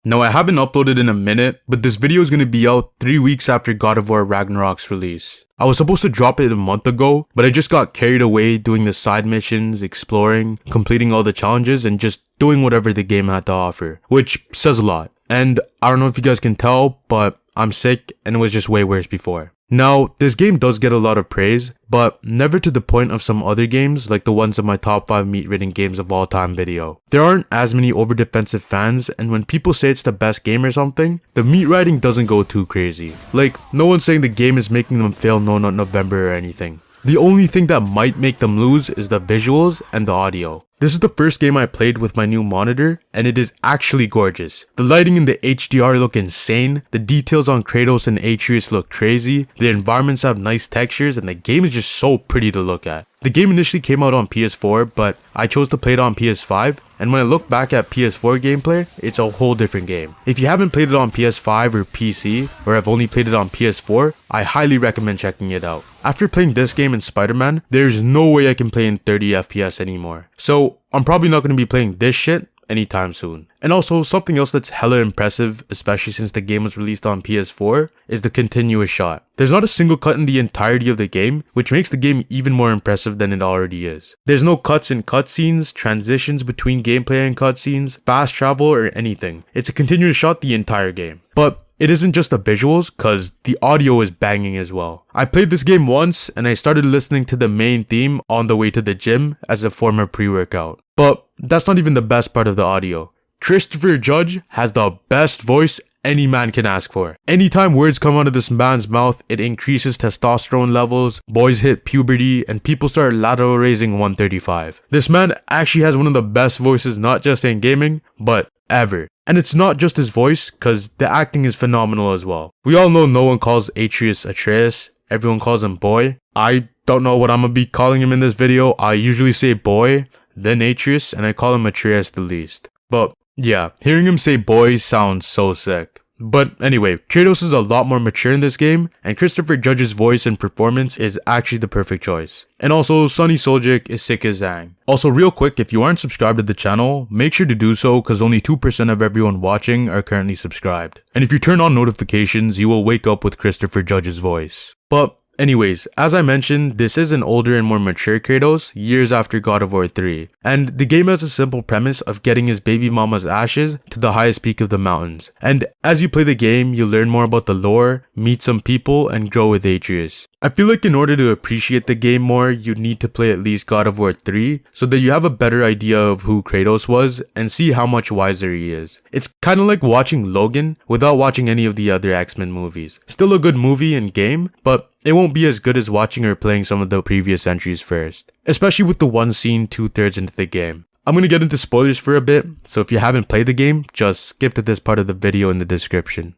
Now I haven't uploaded in a minute, but this video is going to be out 3 weeks after God of War Ragnarok's release. I was supposed to drop it a month ago, but I just got carried away doing the side missions, exploring, completing all the challenges, and just doing whatever the game had to offer, which says a lot. And I don't know if you guys can tell, but I'm sick and it was just way worse before. Now, this game does get a lot of praise, but never to the point of some other games like the ones in my top 5 meat-ridden games of all time video. There aren't as many over-defensive fans, and when people say it's the best game or something, the meat riding doesn't go too crazy. Like, no one's saying the game is making them fail No Nut November or anything. The only thing that might make them lose is the visuals and the audio. This is the first game I played with my new monitor, and it is actually gorgeous. The lighting in the HDR look insane, the details on Kratos and Atreus look crazy, the environments have nice textures, and the game is just so pretty to look at. The game initially came out on PS4, but I chose to play it on PS5, and when I look back at PS4 gameplay, it's a whole different game. If you haven't played it on PS5 or PC, or have only played it on PS4, I highly recommend checking it out. After playing this game and Spider-Man, there's no way I can play in 30 FPS anymore. So I'm probably not going to be playing this shit anytime soon. And also, something else that's hella impressive, especially since the game was released on PS4, is the continuous shot. There's not a single cut in the entirety of the game, which makes the game even more impressive than it already is. There's no cuts in cutscenes, transitions between gameplay and cutscenes, fast travel, or anything. It's a continuous shot the entire game. But it isn't just the visuals, cause the audio is banging as well. I played this game once and I started listening to the main theme on the way to the gym as a form of pre-workout. But that's not even the best part of the audio. Christopher Judge has the best voice any man can ask for. Anytime words come out of this man's mouth, it increases testosterone levels, boys hit puberty, and people start lateral raising 135. This man actually has one of the best voices not just in gaming, but ever. And it's not just his voice, cause the acting is phenomenal as well. We all know no one calls Atreus Atreus, everyone calls him boy. I don't know what I'm gonna be calling him in this video. I usually say boy, then Atreus, and I call him Atreus the least. But yeah, hearing him say boy sounds so sick. But anyway, Kratos is a lot more mature in this game, and Christopher Judge's voice and performance is actually the perfect choice. And also, Sonny Suljic is sick as hang. Also, real quick, if you aren't subscribed to the channel, make sure to do so cause only 2% of everyone watching are currently subscribed. And if you turn on notifications, you will wake up with Christopher Judge's voice. But anyways, as I mentioned, this is an older and more mature Kratos, years after God of War 3. And the game has a simple premise of getting his baby mama's ashes to the highest peak of the mountains. And as you play the game, you learn more about the lore, meet some people, and grow with Atreus. I feel like in order to appreciate the game more, you need to play at least God of War 3, so that you have a better idea of who Kratos was, and see how much wiser he is. It's kinda like watching Logan without watching any of the other X-Men movies. Still a good movie and game, but it won't be as good as watching or playing some of the previous entries first. Especially with the one scene 2/3 into the game. I'm gonna get into spoilers for a bit, so if you haven't played the game, just skip to this part of the video in the description.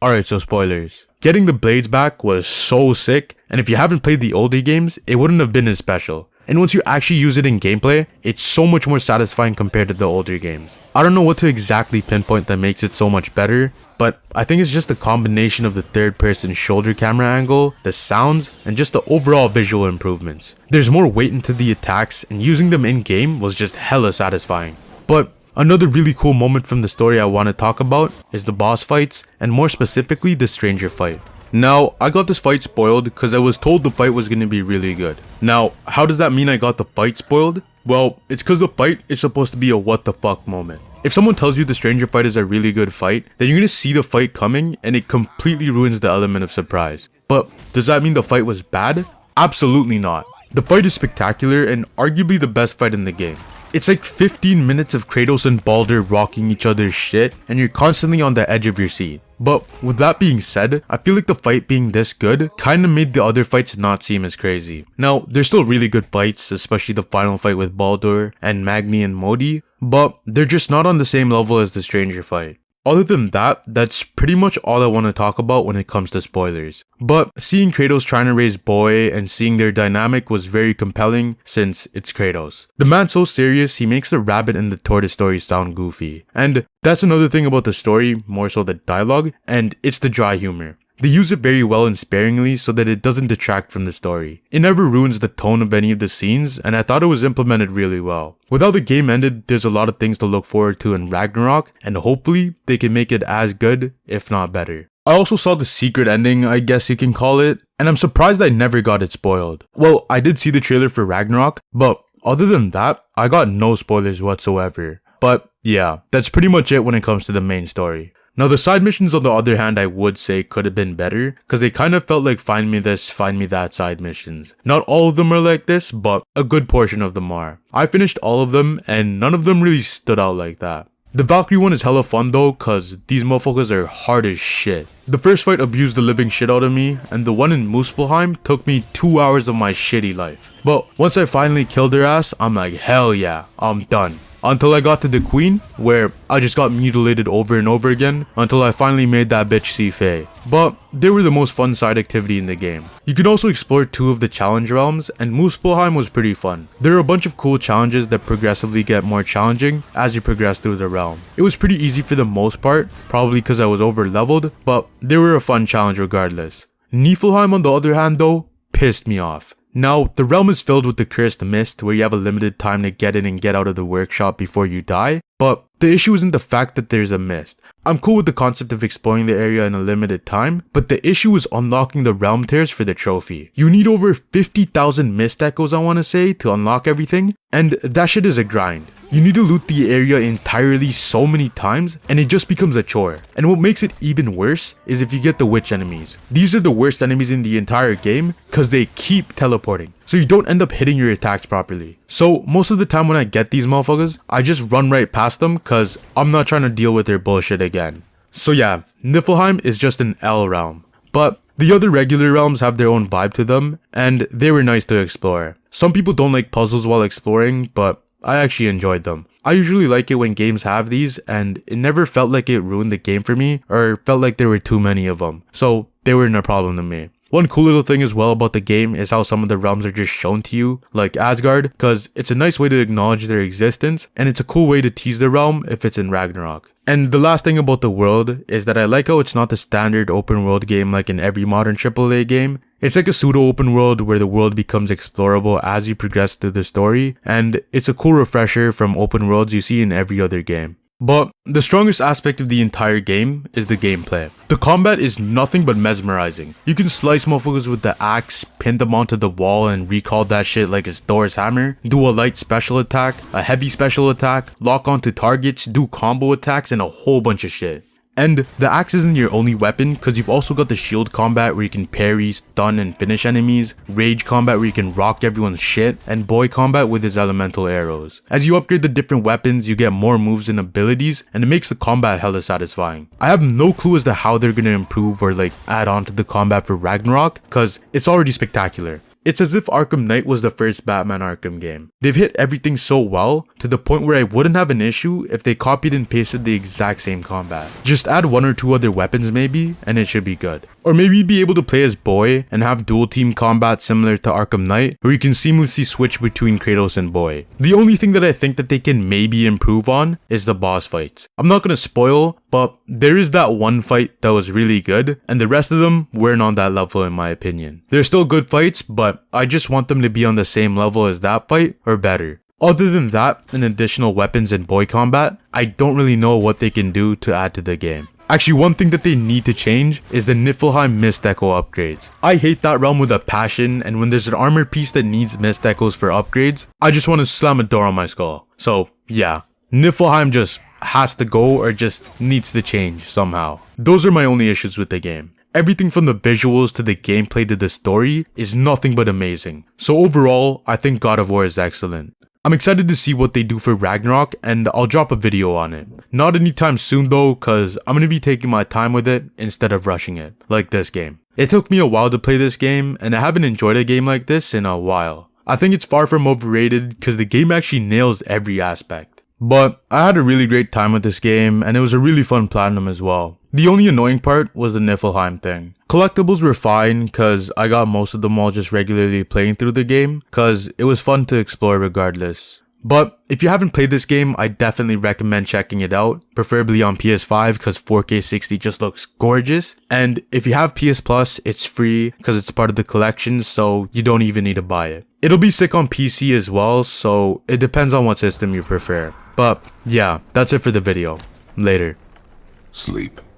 Alright, so spoilers. Getting the blades back was so sick, and if you haven't played the older games, it wouldn't have been as special. And once you actually use it in gameplay, it's so much more satisfying compared to the older games. I don't know what to exactly pinpoint that makes it so much better, but I think it's just the combination of the third-person shoulder camera angle, the sounds, and just the overall visual improvements. There's more weight into the attacks, and using them in-game was just hella satisfying. But another really cool moment from the story I want to talk about is the boss fights, and more specifically the stranger fight. Now, I got this fight spoiled because I was told the fight was going to be really good. Now, how does that mean I got the fight spoiled? Well, it's because the fight is supposed to be a what the fuck moment. If someone tells you the stranger fight is a really good fight, then you're going to see the fight coming and it completely ruins the element of surprise. But does that mean the fight was bad? Absolutely not. The fight is spectacular and arguably the best fight in the game. It's like 15 minutes of Kratos and Baldur rocking each other's shit, and you're constantly on the edge of your seat. But with that being said, I feel like the fight being this good kinda made the other fights not seem as crazy. Now, they're still really good fights, especially the final fight with Baldur and Magni and Modi, but they're just not on the same level as the stranger fight. Other than that, that's pretty much all I want to talk about when it comes to spoilers. But seeing Kratos trying to raise Boy and seeing their dynamic was very compelling since it's Kratos. The man's so serious, he makes the rabbit and the tortoise story sound goofy. And that's another thing about the story, more so the dialogue, and it's the dry humor. They use it very well and sparingly so that it doesn't detract from the story. It never ruins the tone of any of the scenes, and I thought it was implemented really well. With how the game ended, there's a lot of things to look forward to in Ragnarok, and hopefully they can make it as good, if not better. I also saw the secret ending, I guess you can call it, and I'm surprised I never got it spoiled. Well, I did see the trailer for Ragnarok, but other than that, I got no spoilers whatsoever. But yeah, that's pretty much it when it comes to the main story. Now the side missions on the other hand I would say could have been better, cause they kind of felt like find me this, find me that side missions. Not all of them are like this, but a good portion of them are. I finished all of them and none of them really stood out like that. The Valkyrie one is hella fun though, cause these motherfuckers are hard as shit. The first fight abused the living shit out of me, and the one in Muspelheim took me 2 hours of my shitty life. But once I finally killed her ass, I'm like hell yeah, I'm done. Until I got to the Queen, where I just got mutilated over and over again, until I finally made that bitch see Faye. But they were the most fun side activity in the game. You could also explore 2 of the challenge realms, and Muspelheim was pretty fun. There are a bunch of cool challenges that progressively get more challenging as you progress through the realm. It was pretty easy for the most part, probably because I was over leveled, but they were a fun challenge regardless. Niflheim on the other hand though, pissed me off. Now, the realm is filled with the cursed mist where you have a limited time to get in and get out of the workshop before you die, but the issue isn't the fact that there's a mist. I'm cool with the concept of exploring the area in a limited time, but the issue is unlocking the realm tears for the trophy. You need over 50,000 mist echoes I want to say to unlock everything, and that shit is a grind. You need to loot the area entirely so many times and it just becomes a chore. And what makes it even worse is if you get the witch enemies. These are the worst enemies in the entire game because they keep teleporting. So you don't end up hitting your attacks properly. So most of the time when I get these motherfuckers, I just run right past them because I'm not trying to deal with their bullshit again. So yeah, Niflheim is just an L realm. But the other regular realms have their own vibe to them and they were nice to explore. Some people don't like puzzles while exploring, but I actually enjoyed them. I usually like it when games have these and it never felt like it ruined the game for me or felt like there were too many of them. So they weren't a problem to me. One cool little thing as well about the game is how some of the realms are just shown to you, like Asgard, because it's a nice way to acknowledge their existence and it's a cool way to tease the realm if it's in Ragnarok. And the last thing about the world is that I like how it's not the standard open world game like in every modern AAA game. It's like a pseudo open world where the world becomes explorable as you progress through the story, and it's a cool refresher from open worlds you see in every other game. But the strongest aspect of the entire game is the gameplay. The combat is nothing but mesmerizing. You can slice motherfuckers with the axe, pin them onto the wall and recall that shit like it's Thor's hammer, do a light special attack, a heavy special attack, lock onto targets, do combo attacks, and a whole bunch of shit. And the axe isn't your only weapon because you've also got the shield combat where you can parry, stun, and finish enemies, rage combat where you can rock everyone's shit, and boy combat with his elemental arrows. As you upgrade the different weapons, you get more moves and abilities, and it makes the combat hella satisfying. I have no clue as to how they're gonna improve or like add on to the combat for Ragnarok because it's already spectacular. It's as if Arkham Knight was the first Batman Arkham game. They've hit everything so well to the point where I wouldn't have an issue if they copied and pasted the exact same combat. Just add 1 or 2 other weapons maybe and it should be good. Or maybe be able to play as Boy and have dual team combat similar to Arkham Knight where you can seamlessly switch between Kratos and Boy. The only thing that I think that they can maybe improve on is the boss fights. I'm not gonna spoil, but there is that one fight that was really good and the rest of them weren't on that level in my opinion. They're still good fights, but I just want them to be on the same level as that fight or better. Other than that and additional weapons and boy combat, I don't really know what they can do to add to the game. Actually, one thing that they need to change is the Niflheim Mist Echo upgrades. I hate that realm with a passion, and when there's an armor piece that needs Mist Echoes for upgrades, I just want to slam a door on my skull. So yeah, Niflheim just has to go or just needs to change somehow. Those are my only issues with the game. Everything from the visuals to the gameplay to the story is nothing but amazing. So overall, I think God of War is excellent. I'm excited to see what they do for Ragnarok and I'll drop a video on it. Not anytime soon though, cause I'm gonna be taking my time with it instead of rushing it, like this game. It took me a while to play this game and I haven't enjoyed a game like this in a while. I think it's far from overrated cause the game actually nails every aspect. But I had a really great time with this game and it was a really fun platinum as well. The only annoying part was the Niflheim thing. Collectibles were fine cause I got most of them all just regularly playing through the game cause it was fun to explore regardless. But if you haven't played this game, I definitely recommend checking it out, preferably on PS5 because 4K 60 just looks gorgeous. And if you have PS Plus, it's free because it's part of the collection, so you don't even need to buy it. It'll be sick on PC as well, so it depends on what system you prefer. But yeah, that's it for the video. Later. Sleep.